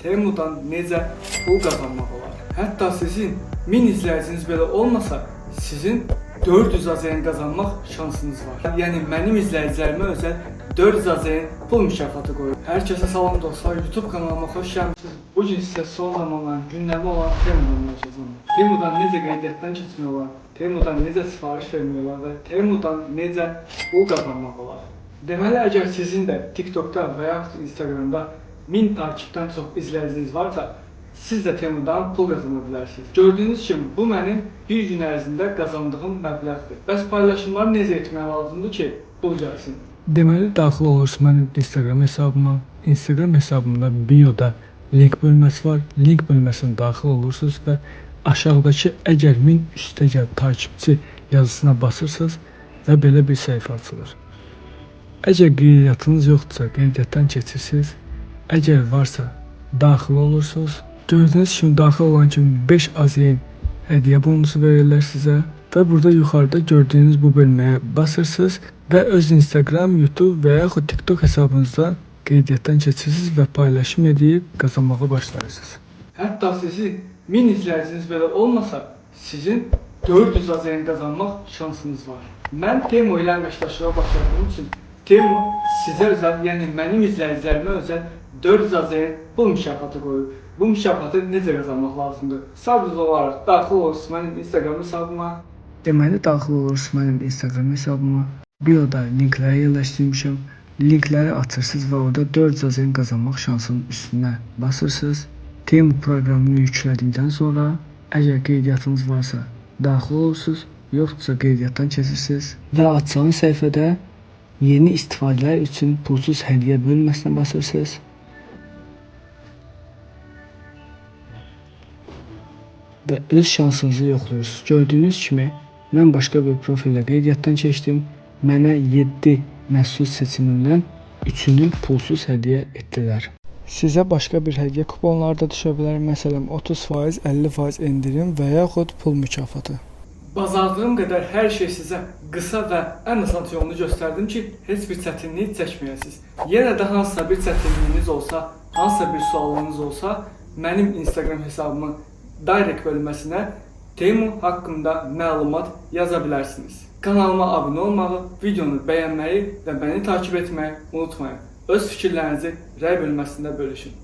Temu'dan necə pul qazanmaq olar? Hətta sizin 1000 izləyiciniz belə olmasa, sizin 400 AZN qazanmaq şansınız var. Yəni mənim izləyicilərimə özəl 400 AZN pul mükafatı qoyur. Hər kəsə salam dostlar, YouTube kanalıma xoş gəlmisiniz. Bu gün sizə son zamanların gündəmi olan Temu'dan danışacağam. Temu'dan necə qeydiyyatdan keçmək olar? Temu'dan necə sifariş vermək olar və Temu'dan necə pul qazanmaq olar? Deməli, əgər sizin də TikTokda və yaxud Instagramda 1000 takipdən çox izləyiciniz varsa, siz də Temu'dan pul qazana bilərsiniz. Gördüyünüz kimi, bu mənim bir gün ərzində qazandığım məbləğdir. Bəs paylaşımları necə etmək lazımdır ki, pul gəlsin? Deməli, daxil olursunuz mənim Instagram hesabıma. Instagram hesabımda bioda link bölməsi var. Link bölməsinə daxil olursunuz və aşağıdakı əgər 1000 üstəgəl takipçi yazısına basırsınız və belə bir səhifə açılır. Əgər qeydiyyatınız yoxdursa, qeydiyyatdan keçirsiniz. Əgər varsa, daxil olursunuz. Gördüyünüz kimi, daxil olan kimi 5 AZN hədiyyə bonusu verirlər sizə. Və burada yuxarıda gördüyünüz bu bölməyə basırsınız və öz Instagram, YouTube və yaxud TikTok hesabınızda qeydiyyatdan keçirsiniz və paylaşım edib qazanmağa başlayırsınız. Hətta sizin 1000 izləyiciniz belə olmasa, sizin 400 AZN qazanmaq şansınız var. Mən Temu ilə əməkdaşlığa başladığım üçün Temu sizə özəl, yəni mənim izləyicilərimə özəl 400 AZN pul mükafatı qoyur. Bu mükafatı necə qazanmaq lazımdır? Sadəcə olaraq daxil olursunuz mənim Instagram hesabıma. Deməli, daxil olursunuz mənim Instagram hesabıma. Bioda linkləri yerləşdirmişəm. Linkləri açırsınız və orada 400 AZN qazanmaq şansının üstünə basırsınız. Temu proqramını yüklədikdən sonra, əgər qeydiyyatınız varsa daxil olursunuz, yoxdursa qeydiyyatdan keçirsiniz və açılan səhifədə yeni istifadələr üçün pulsuz hədiyyə bölməsinə basırsınız. Və öz şansınızı yoxlayırsınız. Gördüyünüz kimi, mən başqa bir profillə qeydiyyatdan keçdim. Mənə 7 məhsul seçimindən 3-ünü pulsuz hədiyyə etdilər. Sizə başqa bir hədiyyə kuponları da düşə bilər. Məsələn, 30%, 50% endirim və yaxud pul mükafatı. Bacardığım qədər hər şey sizə qısa və ən asan yolunu göstərdim ki, heç bir çətinlik çəkməyəsiniz. Yenə də hansısa bir çətinliyiniz olsa, hansısa bir sualınız olsa, mənim Instagram hesabımın direct bölməsinə Temu haqqında məlumat yaza bilərsiniz. Kanalıma abunə olmağı, videonu bəyənməyi və məni takip etməyi unutmayın. Öz fikirlərinizi rəy bölməsində bölüşün.